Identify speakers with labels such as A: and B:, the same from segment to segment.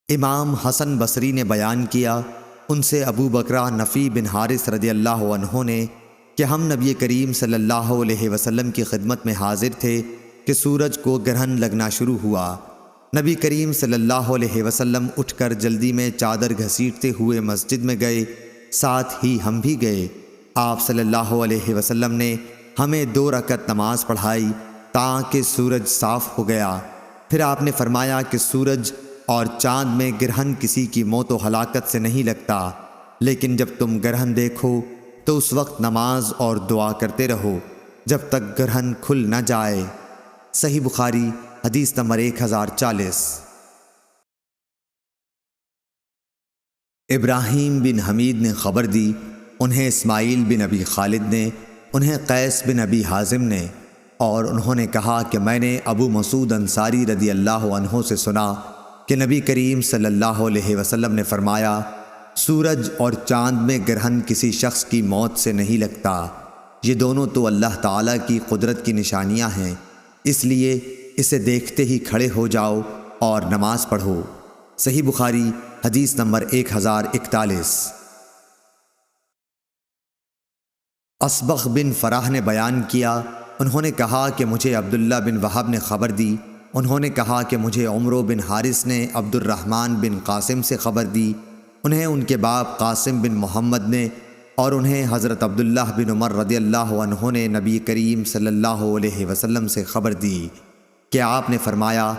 A: امام حسن بصری نے بیان کیا، ان سے ابو بکرہ نفی بن حارث رضی اللہ عنہ نے کہ ہم نبی کریم صلی اللہ علیہ وسلم کی خدمت میں حاضر تھے کہ سورج کو گرہن لگنا شروع ہوا۔ نبی کریم صلی اللہ علیہ وسلم اٹھ کر جلدی میں چادر گھسیٹتے ہوئے مسجد میں گئے، ساتھ ہی ہم بھی گئے۔ آپ صلی اللہ علیہ وسلم نے ہمیں 2 رکعت نماز پڑھائی تاکہ سورج صاف ہو گیا۔ پھر آپ نے فرمایا کہ سورج اور چاند میں گرہن کسی کی موت و ہلاکت سے نہیں لگتا، لیکن جب تم گرہن دیکھو تو اس وقت نماز اور دعا کرتے رہو جب تک گرہن کھل نہ جائے۔ صحیح بخاری حدیث نمبر 1040۔ ابراہیم بن حمید نے خبر دی، انہیں اسماعیل بن ابی خالد نے، انہیں قیس بن ابی حازم نے، اور انہوں نے کہا کہ میں نے ابو مسعود انصاری رضی اللہ عنہ سے سنا کہ نبی کریم صلی اللہ علیہ وسلم نے فرمایا، سورج اور چاند میں گرہن کسی شخص کی موت سے نہیں لگتا، یہ دونوں تو اللہ تعالیٰ کی قدرت کی نشانیاں ہیں، اس لیے اسے دیکھتے ہی کھڑے ہو جاؤ اور نماز پڑھو۔ صحیح بخاری حدیث نمبر 1041۔ اصبغ بن فراح نے بیان کیا، انہوں نے کہا کہ مجھے عبداللہ بن وہب نے خبر دی، انہوں نے کہا کہ مجھے عمرو بن حارث نے عبد الرحمن بن قاسم سے خبر دی، انہیں ان کے باپ قاسم بن محمد نے، اور انہیں حضرت عبداللہ بن عمر رضی اللہ عنہ نے نبی کریم صلی اللہ علیہ وسلم سے خبر دی کہ آپ نے فرمایا،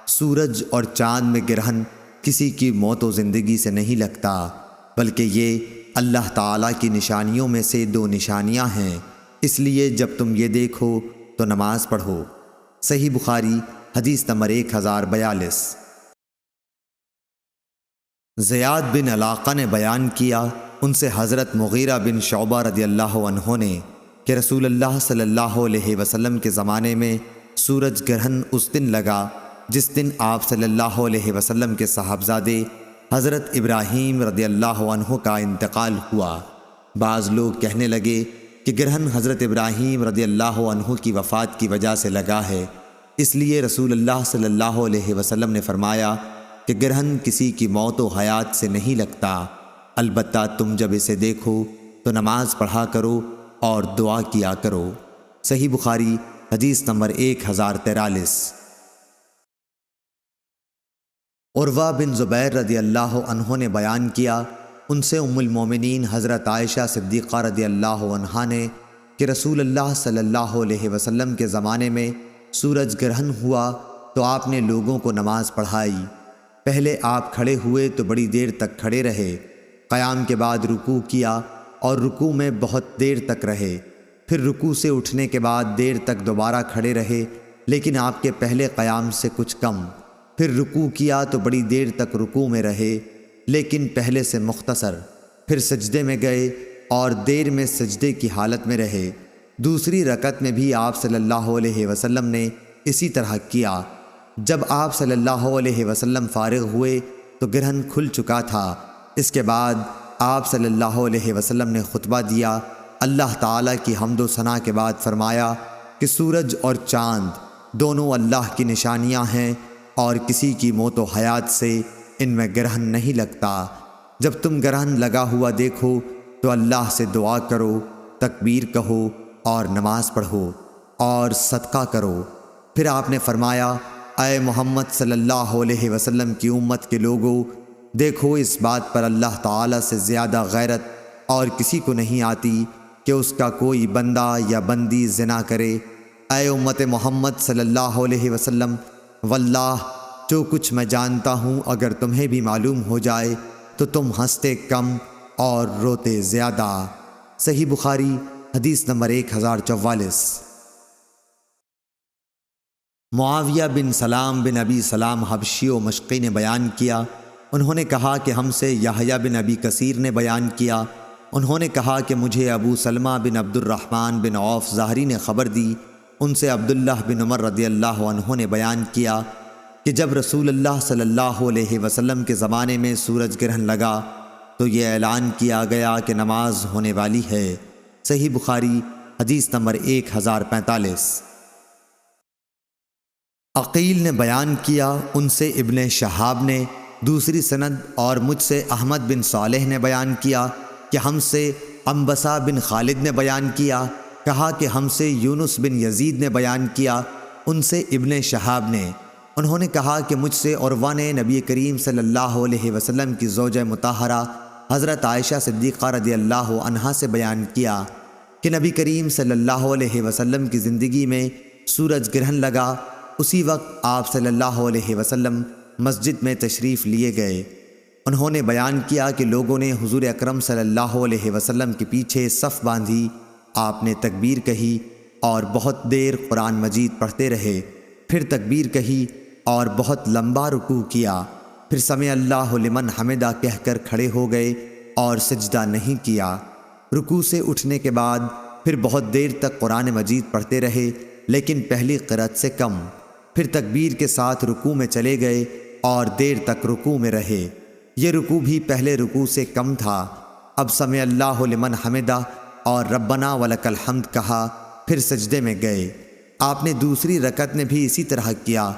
A: سورج اور چاند میں گرہن کسی کی موت و زندگی سے نہیں لگتا، بلکہ یہ اللہ تعالیٰ کی نشانیوں میں سے 2 نشانیاں ہیں، اس لیے جب تم یہ دیکھو تو نماز پڑھو۔ صحیح بخاری حدیث نمبر 1042۔ زیاد بن علاقہ نے بیان کیا، ان سے حضرت مغیرہ بن شعبہ رضی اللہ عنہ نے کہ رسول اللہ صلی اللہ علیہ وسلم کے زمانے میں سورج گرہن اس دن لگا جس دن آپ صلی اللہ علیہ وسلم کے صاحبزادے حضرت ابراہیم رضی اللہ عنہ کا انتقال ہوا۔ بعض لوگ کہنے لگے کہ گرہن حضرت ابراہیم رضی اللہ عنہ کی وفات کی وجہ سے لگا ہے، اس لیے رسول اللہ صلی اللہ علیہ وسلم نے فرمایا کہ گرہن کسی کی موت و حیات سے نہیں لگتا، البتہ تم جب اسے دیکھو تو نماز پڑھا کرو اور دعا کیا کرو۔ صحیح بخاری حدیث نمبر 1043۔ عروہ بن زبیر رضی اللہ عنہ نے بیان کیا، ان سے ام المومنین حضرت عائشہ صدیقہ رضی اللہ عنہا نے کہ رسول اللہ صلی اللہ علیہ وسلم کے زمانے میں سورج گرہن ہوا تو آپ نے لوگوں کو نماز پڑھائی۔ پہلے آپ کھڑے ہوئے تو بڑی دیر تک کھڑے رہے، قیام کے بعد رکوع کیا اور رکوع میں بہت دیر تک رہے، پھر رکوع سے اٹھنے کے بعد دیر تک دوبارہ کھڑے رہے لیکن آپ کے پہلے قیام سے کچھ کم، پھر رکوع کیا تو بڑی دیر تک رکوع میں رہے لیکن پہلے سے مختصر، پھر سجدے میں گئے اور دیر میں سجدے کی حالت میں رہے۔ دوسری رکعت میں بھی آپ صلی اللہ علیہ وسلم نے اسی طرح کیا۔ جب آپ صلی اللہ علیہ وسلم فارغ ہوئے تو گرہن کھل چکا تھا۔ اس کے بعد آپ صلی اللہ علیہ وسلم نے خطبہ دیا، اللہ تعالیٰ کی حمد و ثنا کے بعد فرمایا کہ سورج اور چاند دونوں اللہ کی نشانیاں ہیں اور کسی کی موت و حیات سے ان میں گرہن نہیں لگتا۔ جب تم گرہن لگا ہوا دیکھو تو اللہ سے دعا کرو، تکبیر کہو اور نماز پڑھو اور صدقہ کرو۔ پھر آپ نے فرمایا، اے محمد صلی اللہ علیہ وسلم کی امت کے لوگوں، دیکھو اس بات پر اللہ تعالیٰ سے زیادہ غیرت اور کسی کو نہیں آتی کہ اس کا کوئی بندہ یا بندی زنا کرے۔ اے امت محمد صلی اللہ علیہ وسلم، واللہ جو کچھ میں جانتا ہوں اگر تمہیں بھی معلوم ہو جائے تو تم ہنستے کم اور روتے زیادہ۔ صحیح بخاری حدیث نمبر 1044۔ معاویہ بن سلام بن ابی سلام حبشی و مشقی نے بیان کیا، انہوں نے کہا کہ ہم سے یحییٰ بن ابی کثیر نے بیان کیا، انہوں نے کہا کہ مجھے ابو سلمہ بن عبد الرحمن بن عوف ظاہری نے خبر دی، ان سے عبداللہ بن عمر رضی اللہ عنہ نے بیان کیا کہ جب رسول اللہ صلی اللہ علیہ وسلم کے زمانے میں سورج گرہن لگا تو یہ اعلان کیا گیا کہ نماز ہونے والی ہے۔ صحیح بخاری حدیث نمبر 1045۔ عقیل نے بیان کیا، ان سے ابن شہاب نے دوسری سند اور مجھ سے احمد بن صالح نے بیان کیا کہ ہم سے انبسا بن خالد نے بیان کیا، کہا کہ ہم سے یونس بن یزید نے بیان کیا، ان سے ابن شہاب نے، انہوں نے کہا کہ مجھ سے عروہ نے نبی کریم صلی اللہ علیہ وسلم کی زوجہ مطہرہ حضرت عائشہ صدیقہ رضی اللہ عنہا سے بیان کیا کہ نبی کریم صلی اللہ علیہ وسلم کی زندگی میں سورج گرہن لگا، اسی وقت آپ صلی اللہ علیہ وسلم مسجد میں تشریف لیے گئے۔ انہوں نے بیان کیا کہ لوگوں نے حضور اکرم صلی اللہ علیہ وسلم کے پیچھے صف باندھی، آپ نے تکبیر کہی اور بہت دیر قرآن مجید پڑھتے رہے، پھر تکبیر کہی اور بہت لمبا رکوع کیا، پھر سمع اللہ لمن حمدہ کہہ کر کھڑے ہو گئے اور سجدہ نہیں کیا۔ رکوع سے اٹھنے کے بعد پھر بہت دیر تک قرآن مجید پڑھتے رہے، لیکن پہلی قرأت سے کم، پھر تکبیر کے ساتھ رکوع میں چلے گئے اور دیر تک رکوع میں رہے۔ یہ رکوع بھی پہلے رکوع سے کم تھا۔ اب سمع اللہ لمن حمدہ اور ربنا ولک الحمد کہا، پھر سجدے میں گئے۔ آپ نے دوسری رکعت میں بھی اسی طرح کیا۔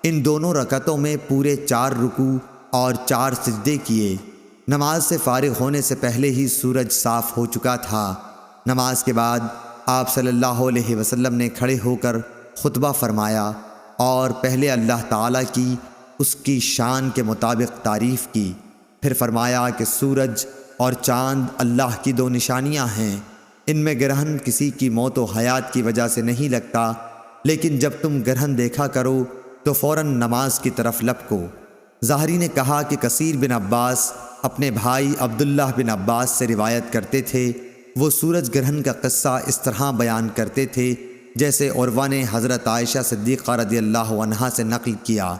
A: ان دونوں رکعتوں میں پورے 4 رکوع اور 4 سجدے کیے۔ نماز سے فارغ ہونے سے پہلے ہی سورج صاف ہو چکا تھا۔ نماز کے بعد آپ صلی اللہ علیہ وسلم نے کھڑے ہو کر خطبہ فرمایا اور پہلے اللہ تعالیٰ کی اس کی شان کے مطابق تعریف کی، پھر فرمایا کہ سورج اور چاند اللہ کی 2 نشانیاں ہیں، ان میں گرہن کسی کی موت و حیات کی وجہ سے نہیں لگتا، لیکن جب تم گرہن دیکھا کرو تو فوراً نماز کی طرف لپکو۔ ظاہری نے کہا کہ کثیر بن عباس اپنے بھائی عبداللہ بن عباس سے روایت کرتے تھے، وہ سورج گرہن کا قصہ اس طرح بیان کرتے تھے جیسے عروہ نے حضرت عائشہ صدیقہ رضی اللہ عنہا سے نقل کیا۔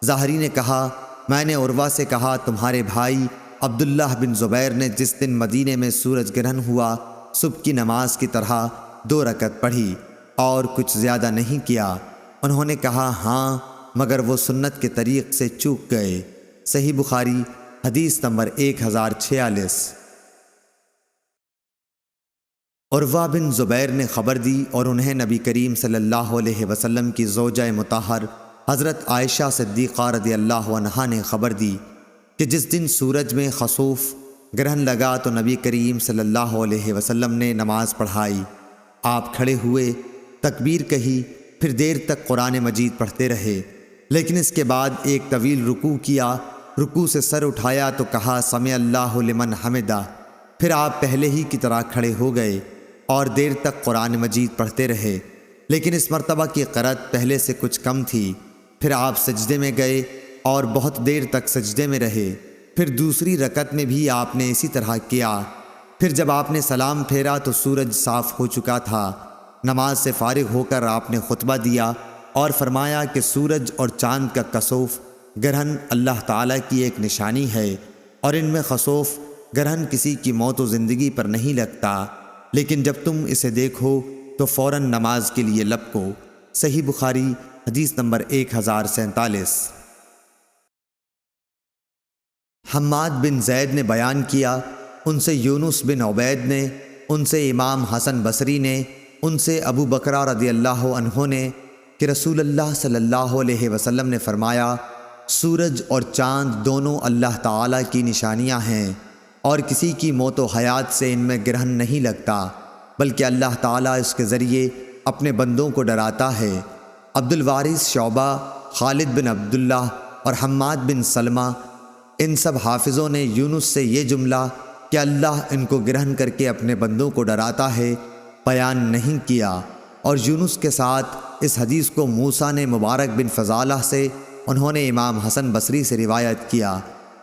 A: ظاہری نے کہا میں نے عروہ سے کہا تمہارے بھائی عبداللہ بن زبیر نے جس دن مدینے میں سورج گرہن ہوا صبح کی نماز کی طرح 2 رکعت پڑھی اور کچھ زیادہ نہیں کیا۔ انہوں نے کہا ہاں، مگر وہ سنت کے طریق سے چوک گئے۔ صحیح بخاری حدیث نمبر 1046۔ عروہ بن زبیر نے خبر دی اور انہیں نبی کریم صلی اللہ علیہ وسلم کی زوجہ مطہر حضرت عائشہ صدیقہ رضی اللہ عنہا نے خبر دی کہ جس دن سورج میں خسوف گرہن لگا تو نبی کریم صلی اللہ علیہ وسلم نے نماز پڑھائی۔ آپ کھڑے ہوئے، تکبیر کہی، پھر دیر تک قرآن مجید پڑھتے رہے، لیکن اس کے بعد ایک طویل رکوع کیا۔ رکوع سے سر اٹھایا تو کہا سمع اللہ لمن حمدہ، پھر آپ پہلے ہی کی طرح کھڑے ہو گئے اور دیر تک قرآن مجید پڑھتے رہے، لیکن اس مرتبہ کی قرأت پہلے سے کچھ کم تھی۔ پھر آپ سجدے میں گئے اور بہت دیر تک سجدے میں رہے، پھر دوسری رکعت میں بھی آپ نے اسی طرح کیا۔ پھر جب آپ نے سلام پھیرا تو سورج صاف ہو چکا تھا۔ نماز سے فارغ ہو کر آپ نے خطبہ دیا اور فرمایا کہ سورج اور چاند کا کسوف گرہن اللہ تعالیٰ کی ایک نشانی ہے، اور ان میں خسوف گرہن کسی کی موت و زندگی پر نہیں لگتا، لیکن جب تم اسے دیکھو تو فوراً نماز کے لیے لپکو۔ صحیح بخاری حدیث نمبر 1047۔ حماد بن زید نے بیان کیا، ان سے یونس بن عبید نے، ان سے امام حسن بصری نے، ان سے ابو بکرہ رضی اللہ عنہ نے کہ رسول اللہ صلی اللہ علیہ وسلم نے فرمایا سورج اور چاند دونوں اللہ تعالیٰ کی نشانیاں ہیں، اور کسی کی موت و حیات سے ان میں گرہن نہیں لگتا، بلکہ اللہ تعالیٰ اس کے ذریعے اپنے بندوں کو ڈراتا ہے۔ عبد الوارث شعبہ، خالد بن عبداللہ اور حماد بن سلمہ، ان سب حافظوں نے یونس سے یہ جملہ کہ اللہ ان کو گرہن کر کے اپنے بندوں کو ڈراتا ہے بیان نہیں کیا، اور یونس کے ساتھ اس حدیث کو موسیٰ نے مبارک بن فضالہ سے، انہوں نے امام حسن بصری سے روایت کیا۔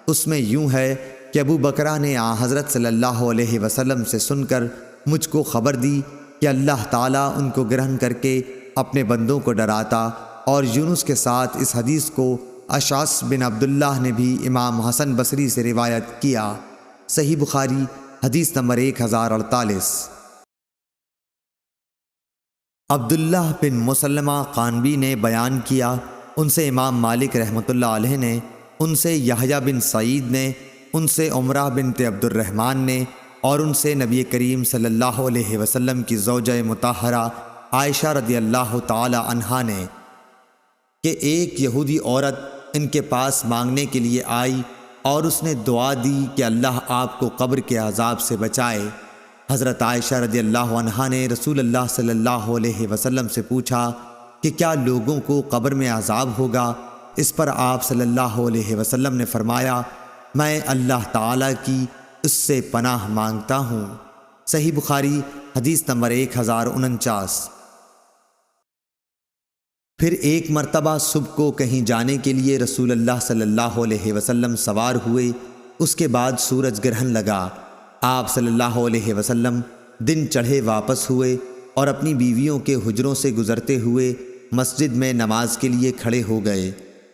A: اس میں یوں ہے کہ ابو بکرہ نے حضرت صلی اللہ علیہ وسلم سے سن کر مجھ کو خبر دی کہ اللہ تعالیٰ ان کو گرہن کر کے اپنے بندوں کو ڈراتا، اور یونس کے ساتھ اس حدیث کو اشعث بن عبداللہ نے بھی امام حسن بصری سے روایت کیا۔ صحیح بخاری حدیث نمبر 1048۔ عبداللہ بن مسلمہ قانبی نے بیان کیا، ان سے امام مالک رحمۃ اللہ علیہ نے، ان سے یحییٰ بن سعید نے، ان سے عمرہ بنت عبد الرحمن نے، اور ان سے نبی کریم صلی اللہ علیہ وسلم کی زوجہ مطہرہ عائشہ رضی اللہ تعالی عنہا نے کہ ایک یہودی عورت ان کے پاس مانگنے کے لیے آئی اور اس نے دعا دی کہ اللہ آپ کو قبر کے عذاب سے بچائے۔ حضرت عائشہ رضی اللہ عنہا نے رسول اللہ صلی اللہ علیہ وسلم سے پوچھا کہ کیا لوگوں کو قبر میں عذاب ہوگا؟ اس پر آپ صلی اللہ علیہ وسلم نے فرمایا، میں اللہ تعالیٰ کی اس سے پناہ مانگتا ہوں۔ صحیح بخاری حدیث نمبر 1049۔ پھر ایک مرتبہ صبح کو کہیں جانے کے لیے رسول اللہ صلی اللہ علیہ وسلم سوار ہوئے، اس کے بعد سورج گرہن لگا۔ آپ صلی اللہ علیہ وسلم دن چڑھے واپس ہوئے اور اپنی بیویوں کے حجروں سے گزرتے ہوئے مسجد میں نماز کے لیے کھڑے ہو گئے۔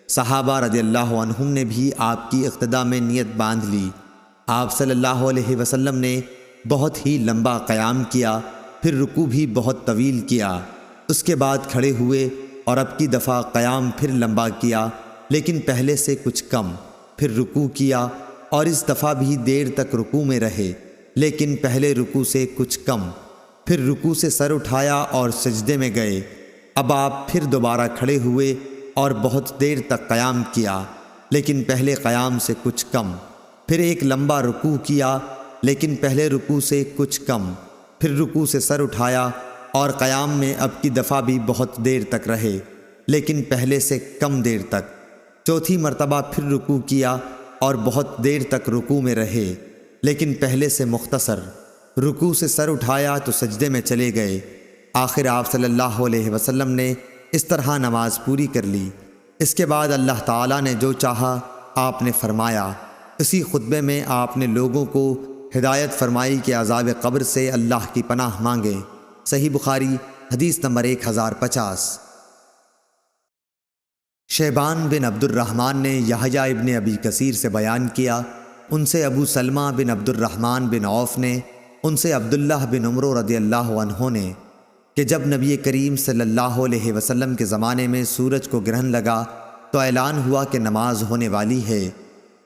A: صحابہ رضی اللہ عنہم نے بھی آپ کی اقتداء میں نیت باندھ لی۔ آپ صلی اللہ علیہ وسلم نے بہت ہی لمبا قیام کیا، پھر رکوع بھی بہت طویل کیا۔ اس کے بعد کھڑے ہوئے اور اب کی دفعہ قیام پھر لمبا کیا، لیکن پہلے سے کچھ کم، پھر رکوع کیا اور اس دفعہ بھی دیر تک رکوع میں رہے، لیکن پہلے رکوع سے کچھ کم، پھر رکوع سے سر اٹھایا اور سجدے میں گئے۔ اب آپ پھر دوبارہ کھڑے ہوئے اور بہت دیر تک قیام کیا، لیکن پہلے قیام سے کچھ کم، پھر ایک لمبا رکوع کیا، لیکن پہلے رکوع سے کچھ کم، پھر رکوع سے سر اٹھایا اور قیام میں اب کی دفعہ بھی بہت دیر تک رہے، لیکن پہلے سے کم دیر تک۔ چوتھی مرتبہ پھر رکوع کیا اور بہت دیر تک رکوع میں رہے، لیکن پہلے سے مختصر۔ رکوع سے سر اٹھایا تو سجدے میں چلے گئے۔ آخر آپ صلی اللہ علیہ وسلم نے اس طرح نماز پوری کر لی۔ اس کے بعد اللہ تعالیٰ نے جو چاہا آپ نے فرمایا۔ اسی خطبے میں آپ نے لوگوں کو ہدایت فرمائی کہ عذاب قبر سے اللہ کی پناہ مانگے۔ صحیح بخاری حدیث نمبر 1050۔ شیبان بن عبد الرحمن نے یحییٰ ابن ابی کثیر سے بیان کیا، ان سے ابو سلمہ بن عبد الرحمن بن عوف نے، ان سے عبداللہ بن عمرو رضی اللہ عنہ نے، کہ جب نبی کریم صلی اللہ علیہ وسلم کے زمانے میں سورج کو گرہن لگا تو اعلان ہوا کہ نماز ہونے والی ہے۔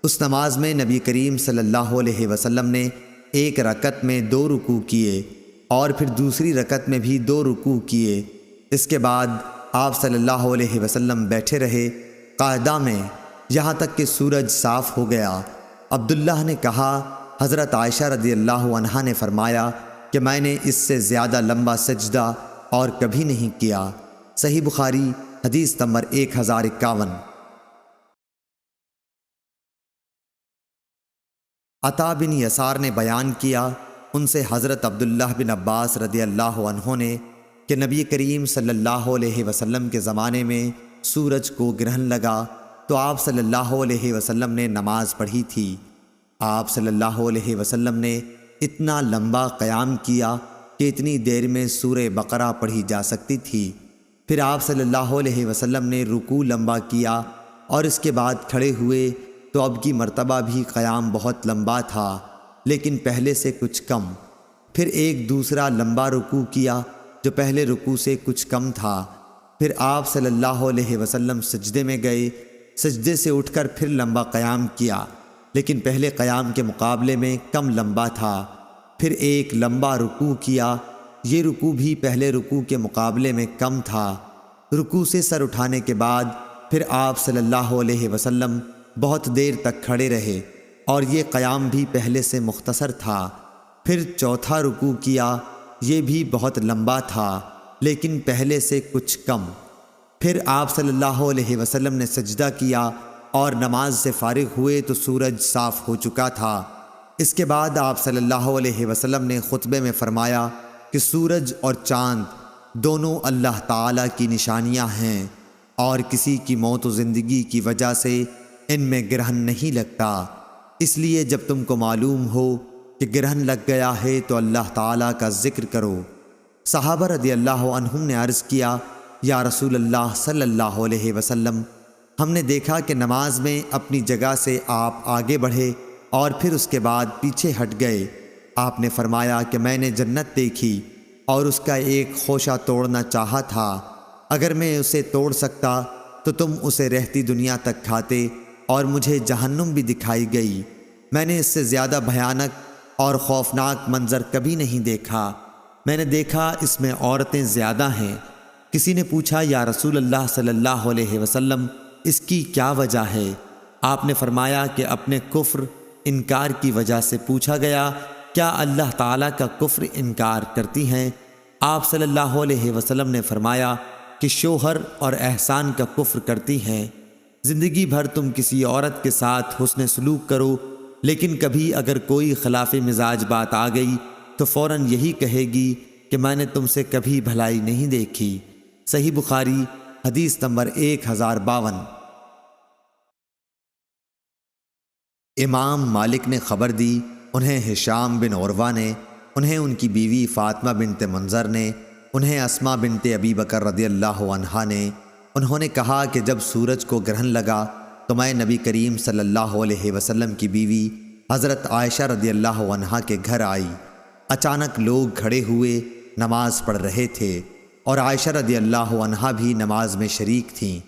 A: اس نماز میں نبی کریم صلی اللہ علیہ وسلم نے ایک رکعت میں 2 رکوع کیے اور پھر دوسری رکعت میں بھی 2 رکوع کیے۔ اس کے بعد آپ صلی اللہ علیہ وسلم بیٹھے رہے قاعدہ میں یہاں تک کہ سورج صاف ہو گیا۔ عبداللہ نے کہا، حضرت عائشہ رضی اللہ عنہا نے فرمایا کہ میں نے اس سے زیادہ لمبا سجدہ اور کبھی نہیں کیا۔ صحیح بخاری حدیث نمبر 1051۔ عطا بن یسار نے بیان کیا، ان سے حضرت عبداللہ بن عباس رضی اللہ عنہ نے، کہ نبی کریم صلی اللہ علیہ وسلم کے زمانے میں سورج کو گرہن لگا تو آپ صلی اللہ علیہ وسلم نے نماز پڑھی تھی۔ آپ صلی اللہ علیہ وسلم نے اتنا لمبا قیام کیا کہ اتنی دیر میں سورہ بقرہ پڑھی جا سکتی تھی۔ پھر آپ صلی اللہ علیہ وسلم نے رکوع لمبا کیا اور اس کے بعد کھڑے ہوئے تو اب کی مرتبہ بھی قیام بہت لمبا تھا، لیکن پہلے سے کچھ کم۔ پھر ایک دوسرا لمبا رکوع کیا جو پہلے رکوع سے کچھ کم تھا۔ پھر آپ صلی اللہ علیہ وسلم سجدے میں گئے، سجدے سے اٹھ کر پھر لمبا قیام کیا، لیکن پہلے قیام کے مقابلے میں کم لمبا تھا۔ پھر ایک لمبا رکوع کیا، یہ رکوع بھی پہلے رکوع کے مقابلے میں کم تھا۔ رکوع سے سر اٹھانے کے بعد پھر آپ صلی اللہ علیہ وسلم بہت دیر تک کھڑے رہے اور یہ قیام بھی پہلے سے مختصر تھا۔ پھر چوتھا رکوع کیا، یہ بھی بہت لمبا تھا لیکن پہلے سے کچھ کم۔ پھر آپ صلی اللہ علیہ وسلم نے سجدہ کیا اور نماز سے فارغ ہوئے تو سورج صاف ہو چکا تھا۔ اس کے بعد آپ صلی اللہ علیہ وسلم نے خطبے میں فرمایا کہ سورج اور چاند دونوں اللہ تعالیٰ کی نشانیاں ہیں اور کسی کی موت و زندگی کی وجہ سے ان میں گرہن نہیں لگتا، اس لیے جب تم کو معلوم ہو کہ گرہن لگ گیا ہے تو اللہ تعالیٰ کا ذکر کرو۔ صحابہ رضی اللہ عنہم نے عرض کیا، یا رسول اللہ صلی اللہ علیہ وسلم، ہم نے دیکھا کہ نماز میں اپنی جگہ سے آپ آگے بڑھے اور پھر اس کے بعد پیچھے ہٹ گئے۔ آپ نے فرمایا کہ میں نے جنت دیکھی اور اس کا ایک خوشہ توڑنا چاہا تھا، اگر میں اسے توڑ سکتا تو تم اسے رہتی دنیا تک کھاتے، اور مجھے جہنم بھی دکھائی گئی، میں نے اس سے زیادہ بھیانک اور خوفناک منظر کبھی نہیں دیکھا۔ میں نے دیکھا اس میں عورتیں زیادہ ہیں۔ کسی نے پوچھا، یا رسول اللہ صلی اللہ علیہ وسلم،
B: اس کی کیا وجہ ہے؟ آپ نے فرمایا کہ اپنے کفر انکار کی وجہ سے پوچھا گیا، کیا اللہ تعالیٰ کا کفر انکار کرتی ہیں؟ آپ صلی اللہ علیہ وسلم نے فرمایا کہ شوہر اور احسان کا کفر کرتی ہیں۔ زندگی بھر تم کسی عورت کے ساتھ حسن سلوک کرو، لیکن کبھی اگر کوئی خلاف مزاج بات آ گئی تو فوراً یہی کہے گی کہ میں نے تم سے کبھی بھلائی نہیں دیکھی۔ صحیح بخاری حدیث نمبر 1052۔
A: امام مالک نے خبر دی، انہیں ہشام بن عروہ نے، انہیں ان کی بیوی فاطمہ بنت منظر نے، انہیں اسماء بنت ابی بکر رضی اللہ عنہا نے، انہوں نے کہا کہ جب سورج کو گرہن لگا تو میں نبی کریم صلی اللہ علیہ وسلم کی بیوی حضرت عائشہ رضی اللہ عنہا کے گھر آئی۔ اچانک لوگ کھڑے ہوئے نماز پڑھ رہے تھے اور عائشہ رضی اللہ عنہا بھی نماز میں شریک تھیں۔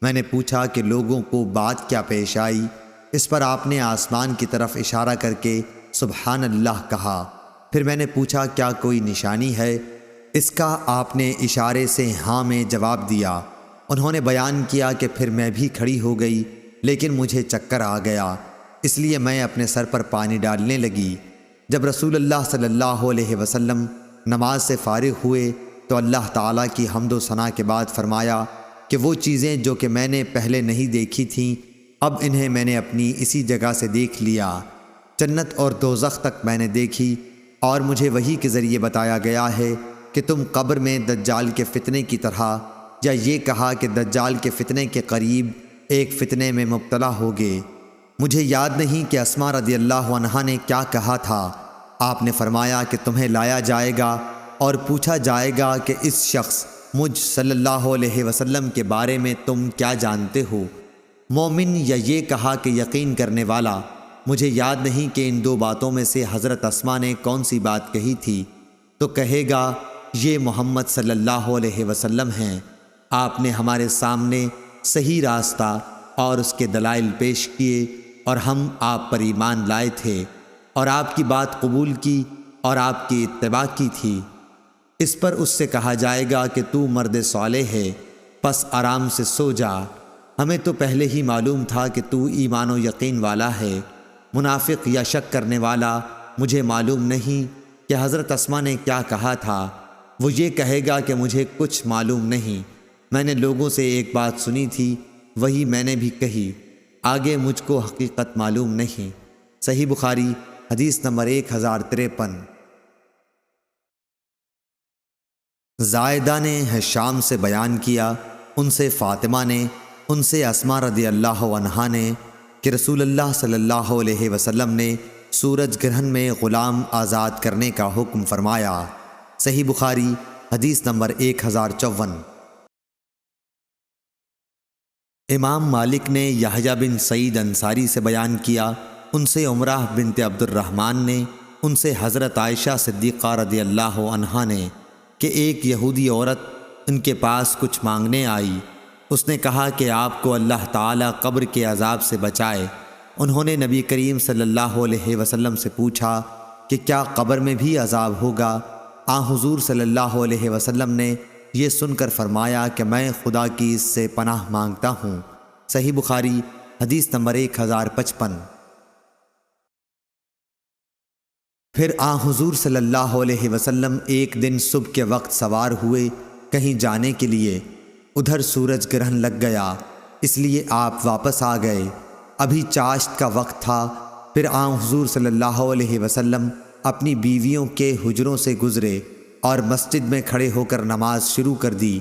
A: میں نے پوچھا کہ لوگوں کو بات کیا پیش آئی؟ اس پر آپ نے آسمان کی طرف اشارہ کر کے سبحان اللہ کہا۔ پھر میں نے پوچھا کیا کوئی نشانی ہے؟ اس کا آپ نے اشارے سے ہاں میں جواب دیا۔ انہوں نے بیان کیا کہ پھر میں بھی کھڑی ہو گئی، لیکن مجھے چکر آ گیا، اس لیے میں اپنے سر پر پانی ڈالنے لگی۔ جب رسول اللہ صلی اللہ علیہ وسلم نماز سے فارغ ہوئے تو اللہ تعالیٰ کی حمد و ثنا کے بعد فرمایا کہ وہ چیزیں جو کہ میں نے پہلے نہیں دیکھی تھیں، اب انہیں میں نے اپنی اسی جگہ سے دیکھ لیا۔ جنت اور دوزخ تک میں نے دیکھی، اور مجھے وحی کے ذریعے بتایا گیا ہے کہ تم قبر میں دجال کے فتنے کی طرح، یا یہ کہا کہ دجال کے فتنے کے قریب ایک فتنے میں مبتلا ہوگے۔ مجھے یاد نہیں کہ اسماء رضی اللہ عنہا نے کیا کہا تھا۔ آپ نے فرمایا کہ تمہیں لایا جائے گا اور پوچھا جائے گا کہ اس شخص مجھ صلی اللہ علیہ وسلم کے بارے میں تم کیا جانتے ہو؟ مومن یا یہ کہا کہ یقین کرنے والا؟ مجھے یاد نہیں کہ ان دو باتوں میں سے حضرت اسماء نے کون سی بات کہی تھی، تو کہے گا یہ محمد صلی اللہ علیہ وسلم ہیں۔ آپ نے ہمارے سامنے صحیح راستہ اور اس کے دلائل پیش کیے، اور ہم آپ پر ایمان لائے تھے اور آپ کی بات قبول کی اور آپ کی اتباع کی تھی۔ اس پر اس سے کہا جائے گا کہ تو مرد صالح ہے، پس آرام سے سو جا، ہمیں تو پہلے ہی معلوم تھا کہ تو ایمان و یقین والا ہے۔ منافق یا شک کرنے والا مجھے معلوم نہیں کہ حضرت اسماء نے کیا کہا تھا۔ وہ یہ کہے گا کہ مجھے کچھ معلوم نہیں، میں نے لوگوں سے ایک بات سنی تھی، وہی میں نے بھی کہی، آگے مجھ کو حقیقت معلوم نہیں۔ صحیح بخاری حدیث نمبر 1053۔ زائدہ نے ہشام سے بیان کیا، ان سے فاطمہ نے، ان سے اسماء رضی اللہ عنہا نے کہ رسول اللہ صلی اللہ علیہ وسلم نے سورج گرہن میں غلام آزاد کرنے کا حکم فرمایا۔ صحیح بخاری حدیث نمبر 1054۔ امام مالک نے یحییٰ بن سعید انصاری سے بیان کیا، ان سے عمرہ بنت عبد الرحمن نے، ان سے حضرت عائشہ صدیقہ رضی اللہ عنہا نے کہ ایک یہودی عورت ان کے پاس کچھ مانگنے آئی۔ اس نے کہا کہ آپ کو اللہ تعالیٰ قبر کے عذاب سے بچائے۔ انہوں نے نبی کریم صلی اللہ علیہ وسلم سے پوچھا کہ کیا قبر میں بھی عذاب ہوگا؟ حضور صلی اللہ علیہ وسلم نے یہ سن کر فرمایا کہ میں خدا کی اس سے پناہ مانگتا ہوں۔ صحیح بخاری حدیث نمبر 1055۔ پھر حضور صلی اللہ علیہ وسلم ایک دن صبح کے وقت سوار ہوئے کہیں جانے کے لیے، ادھر سورج گرہن لگ گیا، اس لیے آپ واپس آ گئے۔ ابھی چاشت کا وقت تھا۔ پھر حضور صلی اللہ علیہ وسلم اپنی بیویوں کے حجروں سے گزرے اور مسجد میں کھڑے ہو کر نماز شروع کر دی۔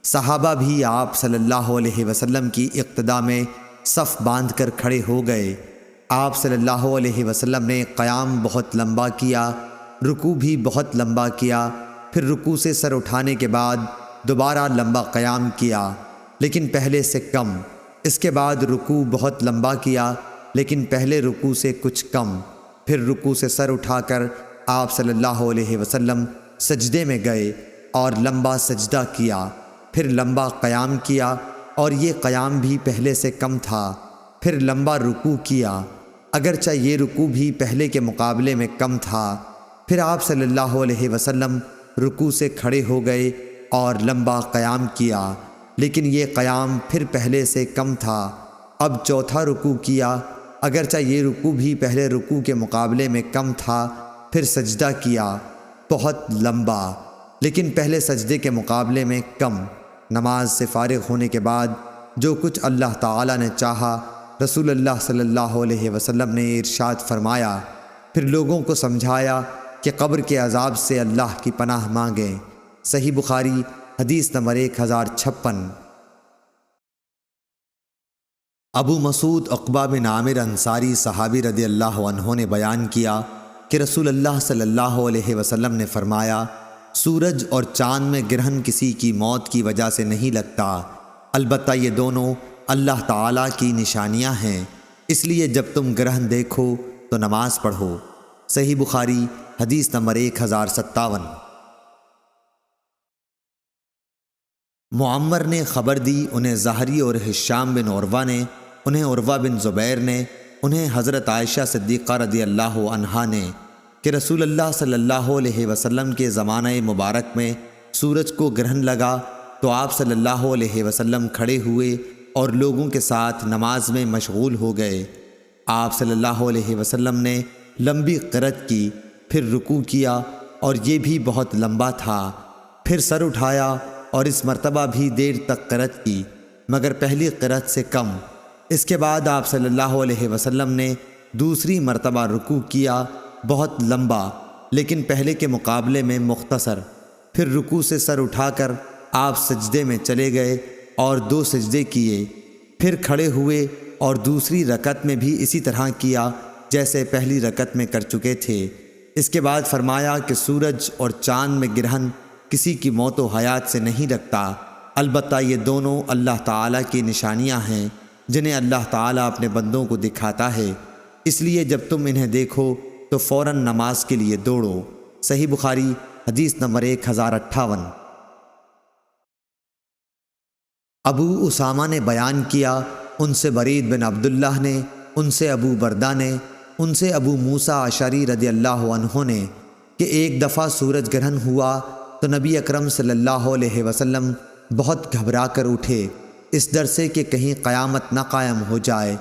A: صحابہ بھی آپ صلی اللہ علیہ وسلم کی اقتداء میں صف باندھ کر کھڑے ہو گئے۔ آپ صلی اللہ علیہ وسلم نے قیام بہت لمبا کیا، رکوع بھی بہت لمبا کیا، پھر رکوع سے سر اٹھانے کے بعد دوبارہ لمبا قیام کیا، لیکن پہلے سے کم۔ اس کے بعد رکوع بہت لمبا کیا، لیکن پہلے رکوع سے کچھ کم۔ پھر رکوع سے سر اٹھا کر آپ صلی اللہ علیہ وسلم سجدے میں گئے اور لمبا سجدہ کیا، پھر لمبا قیام کیا، اور یہ قیام بھی پہلے سے کم تھا۔ پھر لمبا رکوع کیا، اگرچہ یہ رکوع بھی پہلے کے مقابلے میں کم تھا۔ پھر آپ صلی اللہ علیہ وسلم رکوع سے کھڑے ہو گئے اور لمبا قیام کیا، لیکن یہ قیام پھر پہلے سے کم تھا۔ اب چوتھا رکوع کیا، اگرچہ یہ رکوع بھی پہلے رکوع کے مقابلے میں کم تھا۔ پھر سجدہ کیا، بہت لمبا، لیکن پہلے سجدے کے مقابلے میں کم۔ نماز سے فارغ ہونے کے بعد جو کچھ اللہ تعالیٰ نے چاہا، رسول اللہ صلی اللہ علیہ وسلم نے ارشاد فرمایا، پھر لوگوں کو سمجھایا کہ قبر کے عذاب سے اللہ کی پناہ مانگیں۔ صحیح بخاری حدیث نمبر 1056۔ ابو مسعود عقبہ بن عامر انصاری صحابی رضی اللہ عنہ نے بیان کیا کہ رسول اللہ صلی اللہ علیہ وسلم نے فرمایا، سورج اور چاند میں گرہن کسی کی موت کی وجہ سے نہیں لگتا، البتہ یہ دونوں اللہ تعالیٰ کی نشانیاں ہیں، اس لیے جب تم گرہن دیکھو تو نماز پڑھو۔ صحیح بخاری حدیث نمبر 1057۔ معمر نے خبر دی، انہیں زہری اور ہشام بن عروہ نے، انہیں عروہ بن زبیر نے، انہیں حضرت عائشہ صدیقہ رضی اللہ عنہا نے کہ رسول اللہ صلی اللہ علیہ وسلم کے زمانہ مبارک میں سورج کو گرہن لگا تو آپ صلی اللہ علیہ وسلم کھڑے ہوئے اور لوگوں کے ساتھ نماز میں مشغول ہو گئے۔ آپ صلی اللہ علیہ وسلم نے لمبی قرأت کی، پھر رکوع کیا اور یہ بھی بہت لمبا تھا، پھر سر اٹھایا اور اس مرتبہ بھی دیر تک قرأت کی مگر پہلی قرأت سے کم۔ اس کے بعد آپ صلی اللہ علیہ وسلم نے دوسری مرتبہ رکوع کیا، بہت لمبا لیکن پہلے کے مقابلے میں مختصر، پھر رکوع سے سر اٹھا کر آپ سجدے میں چلے گئے اور 2 سجدے کیے، پھر کھڑے ہوئے اور دوسری رکعت میں بھی اسی طرح کیا جیسے پہلی رکعت میں کر چکے تھے۔ اس کے بعد فرمایا کہ سورج اور چاند میں گرہن کسی کی موت و حیات سے نہیں رکھتا، البتہ یہ دونوں اللہ تعالیٰ کی نشانیاں ہیں جنہیں اللہ تعالیٰ اپنے بندوں کو دکھاتا ہے، اس لیے جب تم انہیں دیکھو تو فوراً نماز کے لیے دوڑو۔ صحیح بخاری حدیث نمبر 1058۔ ابو اسامہ نے بیان کیا، ان سے برید بن عبداللہ نے، ان سے ابو بردہ نے، ان سے ابو موسیٰ اشعری رضی اللہ عنہ نے کہ ایک دفعہ سورج گرہن ہوا تو نبی اکرم صلی اللہ علیہ وسلم بہت گھبرا کر اٹھے، اس ڈر سے کہ کہیں قیامت نہ قائم ہو جائے۔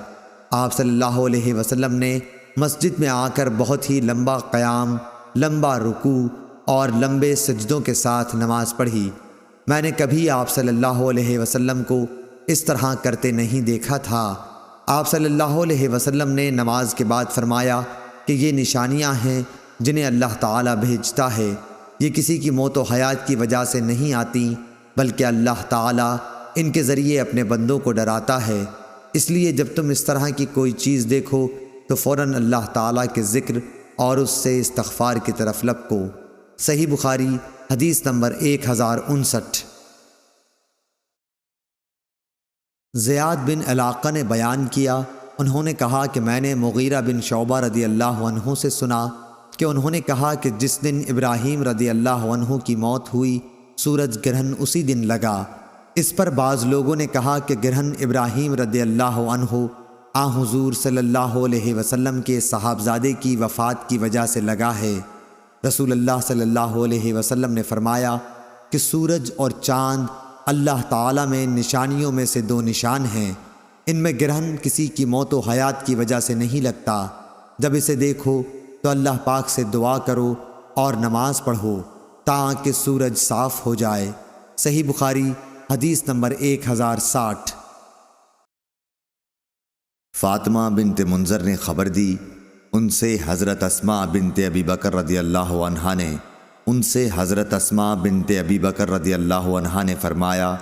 A: آپ صلی اللہ علیہ وسلم نے مسجد میں آ کر بہت ہی لمبا قیام، لمبا رکوع اور لمبے سجدوں کے ساتھ نماز پڑھی۔ میں نے کبھی آپ صلی اللہ علیہ وسلم کو اس طرح کرتے نہیں دیکھا تھا۔ آپ صلی اللہ علیہ وسلم نے نماز کے بعد فرمایا کہ یہ نشانیاں ہیں جنہیں اللہ تعالیٰ بھیجتا ہے، یہ کسی کی موت و حیات کی وجہ سے نہیں آتی بلکہ اللہ تعالیٰ ان کے ذریعے اپنے بندوں کو ڈراتا ہے، اس لیے جب تم اس طرح کی کوئی چیز دیکھو تو فوراً اللہ تعالیٰ کے ذکر اور اس سے استغفار کی طرف لپکو۔ صحیح بخاری حدیث نمبر 1059۔ زیاد بن علاقہ نے بیان کیا، انہوں نے کہا کہ میں نے مغیرہ بن شعبہ رضی اللہ عنہ سے سنا کہ انہوں نے کہا کہ جس دن ابراہیم رضی اللہ عنہ کی موت ہوئی سورج گرہن اسی دن لگا۔ اس پر بعض لوگوں نے کہا کہ گرہن ابراہیم رضی اللہ عنہ آ حضور صلی اللہ علیہ وسلم کے صاحبزادے کی وفات کی وجہ سے لگا ہے۔ رسول اللہ صلی اللہ علیہ وسلم نے فرمایا کہ سورج اور چاند اللہ تعالیٰ میں نشانیوں میں سے 2 نشان ہیں، ان میں گرہن کسی کی موت و حیات کی وجہ سے نہیں لگتا، جب اسے دیکھو تو اللہ پاک سے دعا کرو اور نماز پڑھو تاکہ سورج صاف ہو جائے۔ صحیح بخاری حدیث نمبر 1060۔
B: فاطمہ بنت منذر نے خبر دی، ان سے حضرت اسماء بنت ابی بکر رضی اللہ عنہا نے، ان سے حضرت اسماء بنت ابی بکر رضی اللہ عنہا نے فرمایا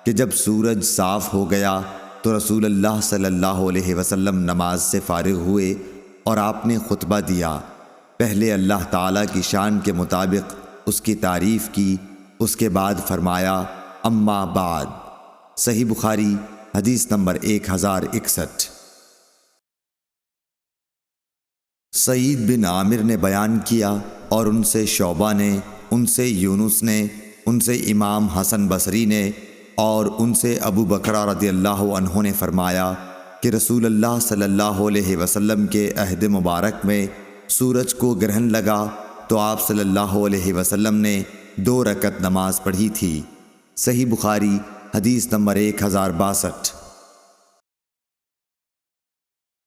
B: کہ جب سورج صاف ہو گیا تو رسول اللہ صلی اللہ علیہ وسلم نماز سے فارغ ہوئے اور آپ نے خطبہ دیا۔ پہلے اللہ تعالیٰ کی شان کے مطابق اس کی تعریف کی، اس کے بعد فرمایا اما بعد۔ صحیح بخاری حدیث نمبر 1061۔ سعید بن عامر نے بیان کیا اور ان سے شعبہ نے، ان سے یونس نے، ان سے امام حسن بصری نے اور ان سے ابو بکرہ رضی اللہ عنہ نے فرمایا کہ رسول اللہ صلی اللہ علیہ وسلم کے عہد مبارک میں سورج کو گرہن لگا تو آپ صلی اللہ علیہ وسلم نے 2 رکعت نماز پڑھی تھی۔ صحیح بخاری
A: حدیث نمبر 1062۔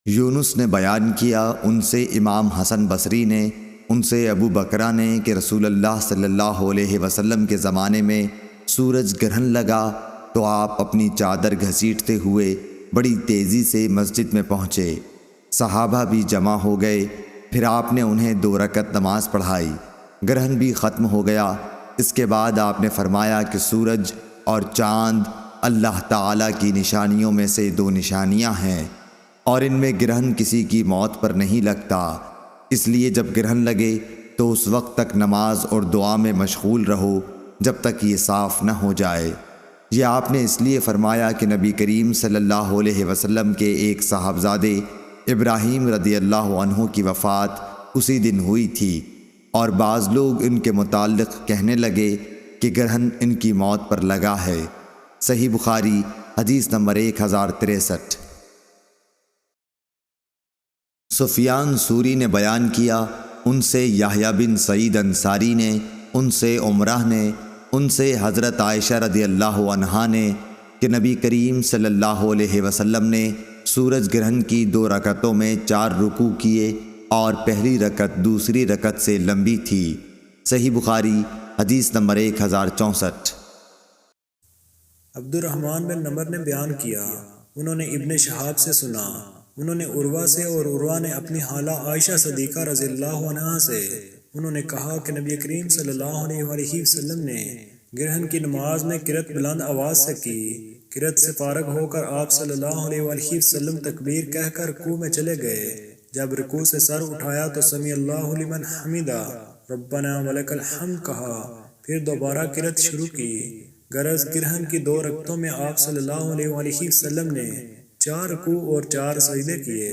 A: یونس نے بیان کیا، ان سے امام حسن بصری نے، ان سے ابو بکرہ نے کہ رسول اللہ صلی اللہ علیہ وسلم کے زمانے میں سورج گرہن لگا تو آپ اپنی چادر گھسیٹتے ہوئے بڑی تیزی سے مسجد میں پہنچے۔ صحابہ بھی جمع ہو گئے، پھر آپ نے انہیں 2 رکعت نماز پڑھائی۔ گرہن بھی ختم ہو گیا۔ اس کے بعد آپ نے فرمایا کہ سورج اور چاند اللہ تعالیٰ کی نشانیوں میں سے 2 نشانیاں ہیں، اور ان میں گرہن کسی کی موت پر نہیں لگتا، اس لیے جب گرہن لگے تو اس وقت تک نماز اور دعا میں مشغول رہو جب تک یہ صاف نہ ہو جائے۔ یہ آپ نے اس لیے فرمایا کہ نبی کریم صلی اللہ علیہ وسلم کے ایک صاحبزادے ابراہیم رضی اللہ عنہ کی وفات اسی دن ہوئی تھی، اور بعض لوگ ان کے متعلق کہنے لگے کہ گرہن ان کی موت پر لگا ہے۔ صحیح بخاری حدیث نمبر 1063۔ سفیان ثوری نے بیان کیا، ان سے یحییٰ بن سعید انصاری نے، ان سے عمرہ نے، ان سے حضرت عائشہ رضی اللہ عنہا نے کہ نبی کریم صلی اللہ علیہ وسلم نے سورج گرہن کی 2 رکعتوں میں 4 رکوع کیے، اور پہلی رکعت دوسری رکعت سے لمبی تھی۔ صحیح بخاری حدیث نمبر 1064۔
C: عبد الرحمن بن نمر نے بیان کیا، انہوں نے ابن شہاب سے سنا، انہوں نے عروہ سے، اور عروہ نے اپنی خالہ عائشہ صدیقہ رضی اللہ عنہا سے، انہوں نے کہا کہ نبی کریم صلی اللہ علیہ وآلہ وسلم نے گرہن کی نماز میں قرأت بلند آواز سے کی۔ قرأت سے فارغ ہو کر آپ صلی اللہ علیہ وآلہ وسلم تکبیر کہہ کر رکوع میں چلے گئے۔ جب رکوع سے سر اٹھایا تو سمی اللہ لمن حمیدہ ربنا ولک الحمد کہا، پھر دوبارہ قرأت شروع کی۔ غرض گرہن کی 2 رکعتوں میں آپ صلی اللہ علیہ وآلہ وسلم نے 4 رکوع اور 4 سجدے کیے۔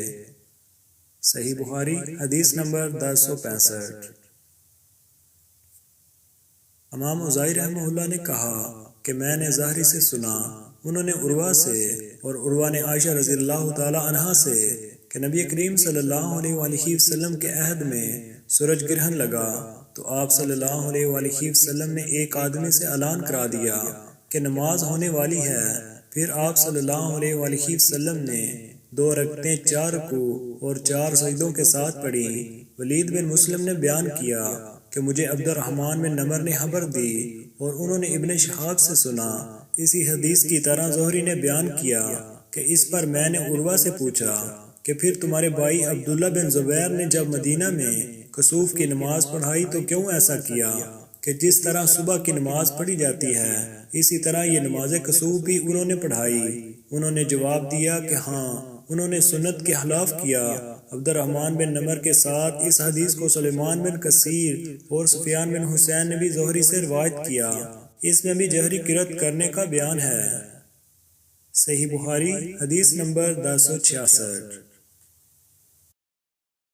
C: صحیح بخاری حدیث نمبر 1065۔ امام اوزاعی رحمہ اللہ نے کہا کہ میں نے زہری سے سنا، انہوں نے عروہ سے، اور عروہ نے عائشہ رضی اللہ تعالی عنہا سے کہ نبی کریم صلی اللہ علیہ وآلہ وسلم کے عہد میں سورج گرہن لگا تو آپ صلی اللہ علیہ وآلہ وسلم نے ایک آدمی سے اعلان کرا دیا کہ نماز ہونے والی ہے۔ پھر آپ صلی اللہ علیہ وآلہ وسلم نے 2 رکعتیں 4 رکوع اور 4 سجدوں کے ساتھ پڑھی۔ ولید بن مسلم نے بیان کیا کہ مجھے عبد الرحمن بن نمر نے خبر دی، اور انہوں نے ابن شہاب سے سنا۔ اسی حدیث کی طرح زہری نے بیان کیا کہ اس پر میں نے عروہ سے پوچھا کہ پھر تمہارے بھائی عبداللہ بن زبیر نے جب مدینہ میں کسوف کی نماز پڑھائی تو کیوں ایسا کیا کہ جس طرح صبح کی نماز پڑھی جاتی ہے اسی طرح یہ نماز کسوف بھی انہوں نے پڑھائی؟ انہوں نے جواب دیا کہ ہاں، انہوں نے سنت کے خلاف کیا۔ عبد الرحمن بن نمر کے ساتھ اس حدیث کو سلیمان بن کثیر اور سفیان بن حسین نے بھی زہری سے روایت کیا، اس میں بھی جہری قرأت کرنے کا بیان ہے۔ صحیح بخاری حدیث نمبر 1066۔